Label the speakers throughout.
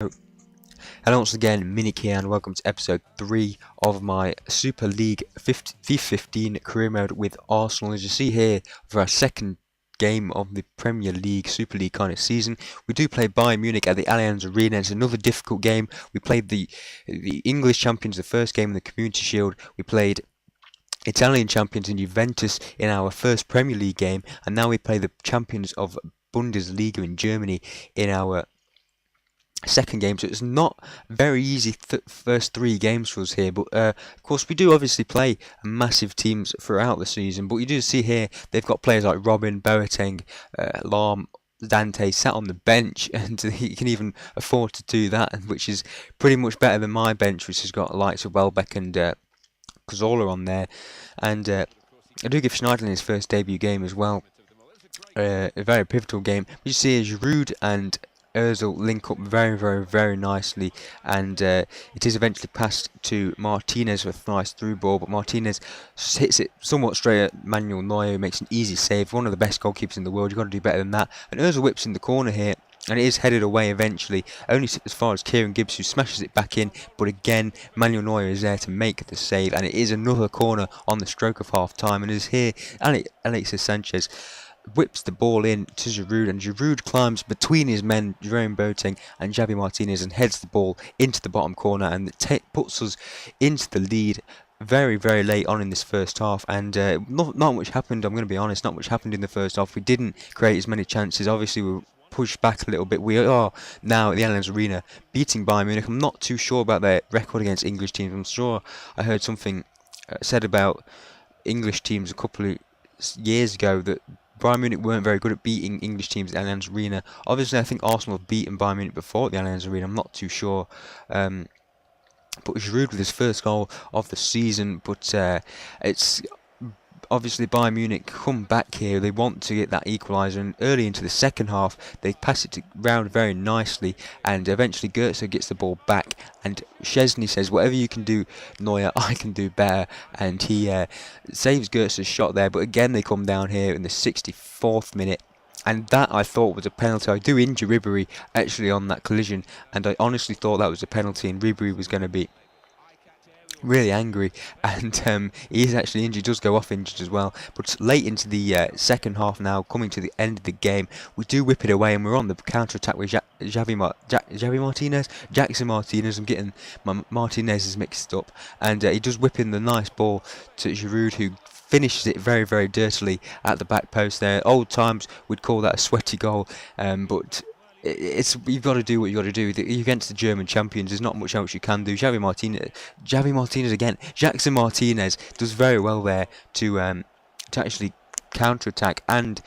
Speaker 1: Hello once again, Minikea, and welcome to episode 3 of my Super League FIFA 15 career mode with Arsenal. As you see here, for our second game of the Premier League, Super League kind of season, we do play Bayern Munich at the Allianz Arena. It's another difficult game. We played the English champions the first game in the Community Shield. We played Italian champions in Juventus in our first Premier League game, and now we play the champions of Bundesliga in Germany in our second game. So it's not very easy first 3 games for us here, but of course we do obviously play massive teams throughout the season. But you do see here they've got players like Robin, Boateng, Lahm, Dante sat on the bench, and he can even afford to do that, which is pretty much better than my bench, which has got likes of Welbeck and Cazorla on there. And I do give Schneiderlin his first debut game as well, a very pivotal game. You see Giroud and Ozil link up very nicely, and it is eventually passed to Martinez with a nice through ball, but Martinez hits it somewhat straight at Manuel Neuer, who makes an easy save. One of the best goalkeepers in the world, you've got to do better than that. And Ozil whips in the corner here, and it is headed away eventually, only as far as Kieran Gibbs, who smashes it back in, but again Manuel Neuer is there to make the save, and it is another corner on the stroke of half time. And it is here Alexis Sanchez whips the ball in to Giroud, and Giroud climbs between his men, Jerome Boateng and Javi Martinez, and heads the ball into the bottom corner, and it puts us into the lead very late on in this first half. And not much happened, I'm going to be honest, not much happened in the first half. We didn't create as many chances. Obviously we were pushed back a little bit. We are now at the Allianz Arena beating Bayern Munich. I'm not too sure about their record against English teams. I'm sure I heard something said about English teams a couple of years ago that Bayern Munich weren't very good at beating English teams at the Allianz Arena. Obviously, I think Arsenal have beaten Bayern Munich before at the Allianz Arena. I'm not too sure. But Giroud with his first goal of the season. But it's obviously Bayern Munich come back here. They want to get that equaliser, and early into the second half they pass it round very nicely, and eventually Goetze gets the ball back, and Szczesny says, whatever you can do, Neuer, I can do better, and he saves Goetze's shot there. But again they come down here in the 64th minute, and that I thought was a penalty. I do injure Ribery actually on that collision, and I honestly thought that was a penalty, and Ribery was going to be really angry, and he is actually injured, does go off injured as well. But late into the second half now, coming to the end of the game, we do whip it away, and we're on the counter-attack with Jackson Martinez. I'm getting my Martinez's mixed up, and he does whip in the nice ball to Giroud, who finishes it very dirtily at the back post there. Old times we'd call that a sweaty goal, but you've got to do what you've got to do. You're against the German champions. There's not much else you can do. Jackson Martinez does very well there to actually counter-attack, and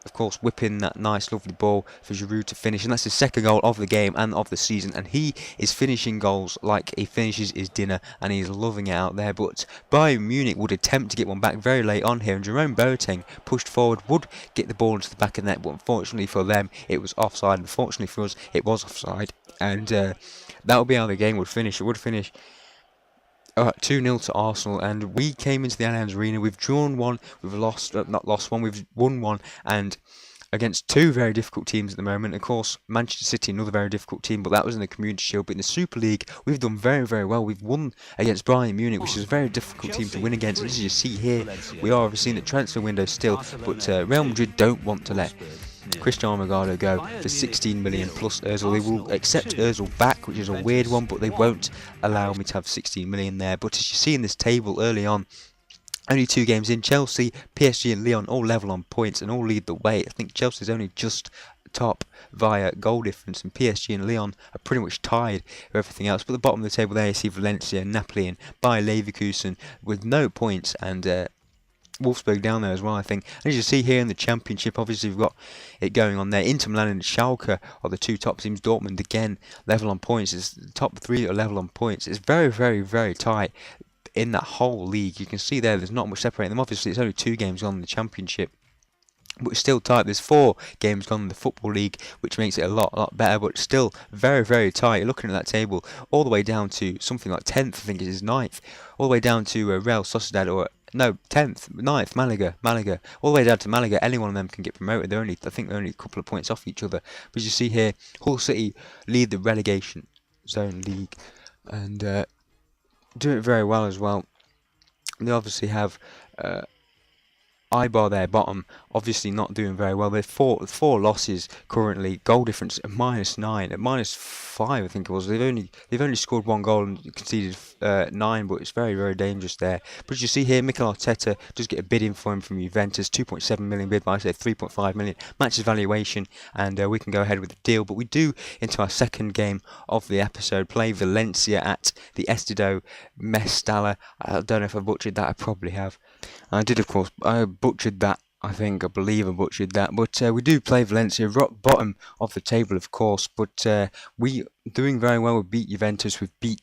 Speaker 1: of course whipping that nice lovely ball for Giroud to finish, and that's his second goal of the game and of the season, and he is finishing goals like he finishes his dinner, and he's loving it out there. But Bayern Munich would attempt to get one back very late on here, and Jerome Boateng pushed forward, would get the ball into the back of the net, but unfortunately for them it was offside. Unfortunately for us it was offside, and that would be how the game would finish. It would finish 2-0 to Arsenal, and we came into the Allianz Arena. We've drawn one, we've not lost one, we've won one, and against 2 very difficult teams at the moment. Of course, Manchester City, another very difficult team, but that was in the Community Shield. But in the Super League, we've done very well. We've won against Bayern Munich, which is a very difficult team to win against. And as you see here, we are obviously in the transfer window still, but Real Madrid don't want to let Cristiano Ronaldo go for 16 million plus Ozil. They will accept Ozil back, which is a weird one, but they won't allow me to have 16 million there. But as you see in this table early on, only 2 games in, Chelsea, PSG and Lyon all level on points and all lead the way. I think Chelsea's only just top via goal difference, and PSG and Lyon are pretty much tied with everything else. But at the bottom of the table there you see Valencia, Napoli and Bayer Leverkusen with no points, and Wolfsburg down there as well, I think. And as you see here in the Championship, obviously we've got it going on there. Inter Milan and Schalke are the 2 top teams. Dortmund again level on points. It's the top 3 that are level on points. It's very tight in that whole league. You can see there's not much separating them. Obviously it's only 2 games on in the Championship, but it's still tight. There's 4 games gone in the Football League, which makes it a lot better, but still very tight. You're looking at that table all the way down to something like 10th, I think it is 9th, all the way down to Real Sociedad, or no, 10th, 9th, Malaga, all the way down to Malaga. Any one of them can get promoted. I think they're only a couple of points off each other. But you see here, Hull City lead the relegation zone league and do it very well as well. They obviously have Eibar there, bottom, obviously not doing very well. They're four losses currently. Goal difference at -9, at -5, I think it was. They've only scored one goal and conceded 9, but it's very very dangerous there. But you see here, Mikel Arteta does get a bid in for him from Juventus, 2.7 million bid, but I say 3.5 million matches valuation, and we can go ahead with the deal. But we do into our second game of the episode play Valencia at the Estadio Mestalla. I don't know if I butchered that. I probably have. I did, of course. I butchered that. I believe I butchered that. But we do play Valencia, rock bottom of the table, of course. But we doing very well. We beat Juventus. We've beaten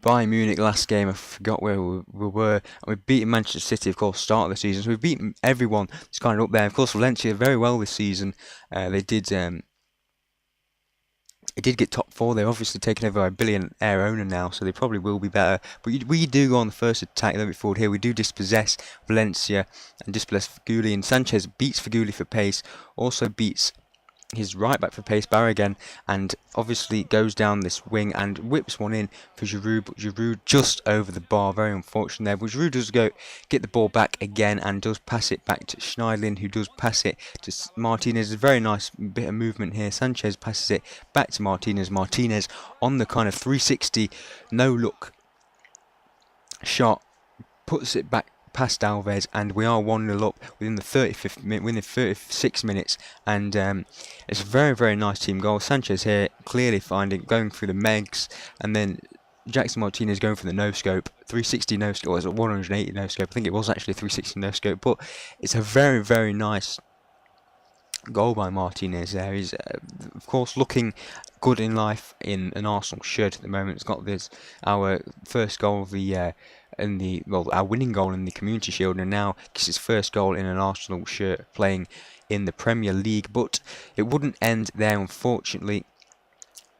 Speaker 1: Bayern Munich last game. I forgot where we were. And we've beaten Manchester City, of course, start of the season. So we've beaten everyone that's kind of up there. Of course, Valencia very well this season. They did. It did get top 4. They're obviously taken over by a billionaire owner now, so they probably will be better. But we do go on the first attack, then we forward here. We do dispossess Valencia and dispossess Feghouli. And Sanchez beats Feghouli for pace, also beats his right back for pace, Barragan, and obviously goes down this wing and whips one in for Giroud, but Giroud just over the bar, very unfortunate there. But Giroud does get the ball back again and does pass it back to Schneiderlin, who does pass it to Martinez. A very nice bit of movement here. Sanchez passes it back to Martinez. Martinez on the kind of 360 no look shot, puts it back past Alves, and we are 1-0 up within the 35th minute, within 36 minutes, and it's a very very nice team goal. Sanchez here clearly going through the megs, and then Jackson Martinez going for the no scope, 360 no scope, or was it 180 no scope? I think it was actually 360 no scope, but it's a very very nice goal by Martinez there. He's of course looking good in life in an Arsenal shirt at the moment. It's got our first goal of the our winning goal in the Community Shield, and now gets his first goal in an Arsenal shirt playing in the Premier League. But it wouldn't end there, unfortunately.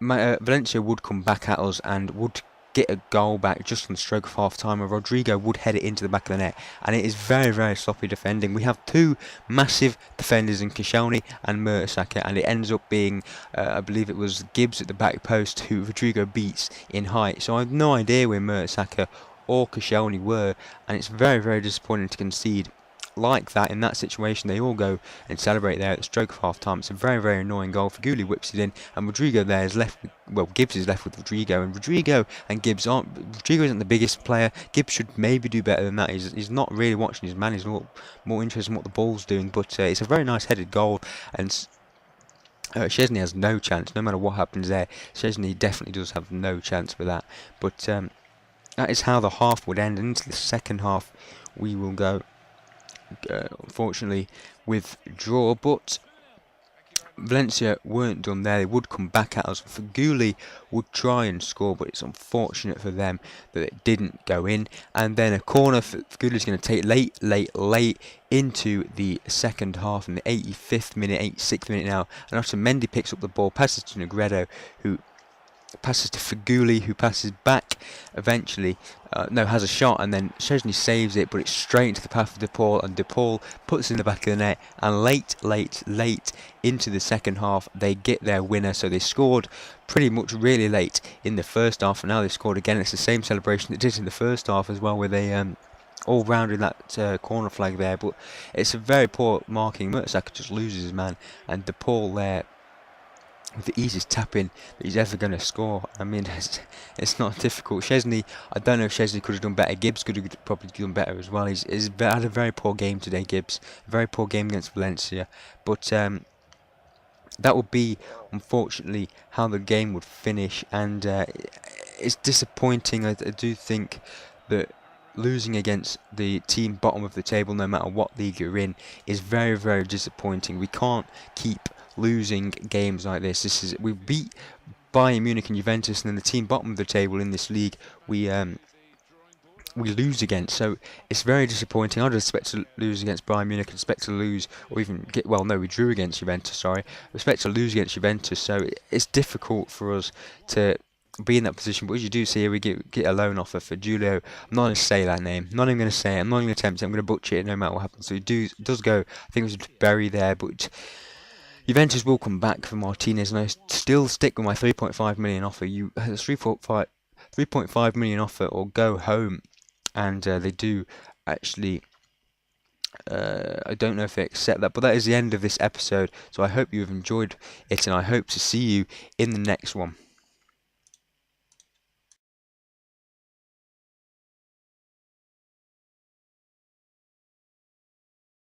Speaker 1: Valencia would come back at us and would get a goal back just on the stroke of half time, and Rodrigo would head it into the back of the net, and it is very very sloppy defending. We have two massive defenders in Koscielny and Mertesacker, and it ends up being I believe it was Gibbs at the back post who Rodrigo beats in height. So I have no idea where Mertesacker or Koscielny were, and it's very very disappointing to concede like that in that situation. They all go and celebrate there at the stroke of half time. It's a very very annoying goal. Feghouli whips it in, and Rodrigo there is left with, Gibbs is left with Rodrigo, and Rodrigo and Gibbs Rodrigo isn't the biggest player. Gibbs should maybe do better than that. He's not really watching his man. He's more interested in what the ball's doing, but it's a very nice headed goal, and Szczesny has no chance no matter what happens there. Szczesny definitely does have no chance with that, but that is how the half would end. And into the second half we will go, unfortunately, with draw. But Valencia weren't done there. They would come back at us. Feghouli would try and score, but it's unfortunate for them that it didn't go in. And then a corner for Fegouli's going to take late into the second half in the 85th minute, 86th minute now. And after Mendy picks up the ball, passes to Negredo, who passes to Feghouli, who passes back eventually, has a shot, and then Szczesny saves it, but it's straight into the path of De Paul, and De Paul puts it in the back of the net, and late into the second half they get their winner. So they scored pretty much really late in the first half, and now they scored again. It's the same celebration they did in the first half as well, where they all rounded that corner flag there, but it's a very poor marking. Mertesacker just loses his man, and De Paul there with the easiest tap-in that he's ever going to score. I mean, it's not difficult. Szczesny, I don't know if Szczesny could have done better. Gibbs could have probably done better as well. He's had a very poor game today, Gibbs. A very poor game against Valencia. But that would be, unfortunately, how the game would finish. And it's disappointing. I do think that losing against the team bottom of the table, no matter what league you're in, is very, very disappointing. We can't keep losing games like this. We beat Bayern Munich and Juventus, and then the team bottom of the table in this league we lose against. So it's very disappointing. I'd expect to lose against Bayern Munich, expect to lose, or even we drew against Juventus. Sorry, expect to lose against Juventus. So it's difficult for us to be in that position. But as you do see here, we get a loan offer for Julio. I'm not going to say that name. I'm not even going to say it. I'm not going to attempt it. I'm going to butcher it no matter what happens. So does go. I think it was Berry there, but Juventus will come back for Martinez, and I still stick with my 3.5 million offer. 3.5 million offer, or go home. And they do actually. I don't know if they accept that, but that is the end of this episode. So I hope you have enjoyed it, and I hope to see you in the next one.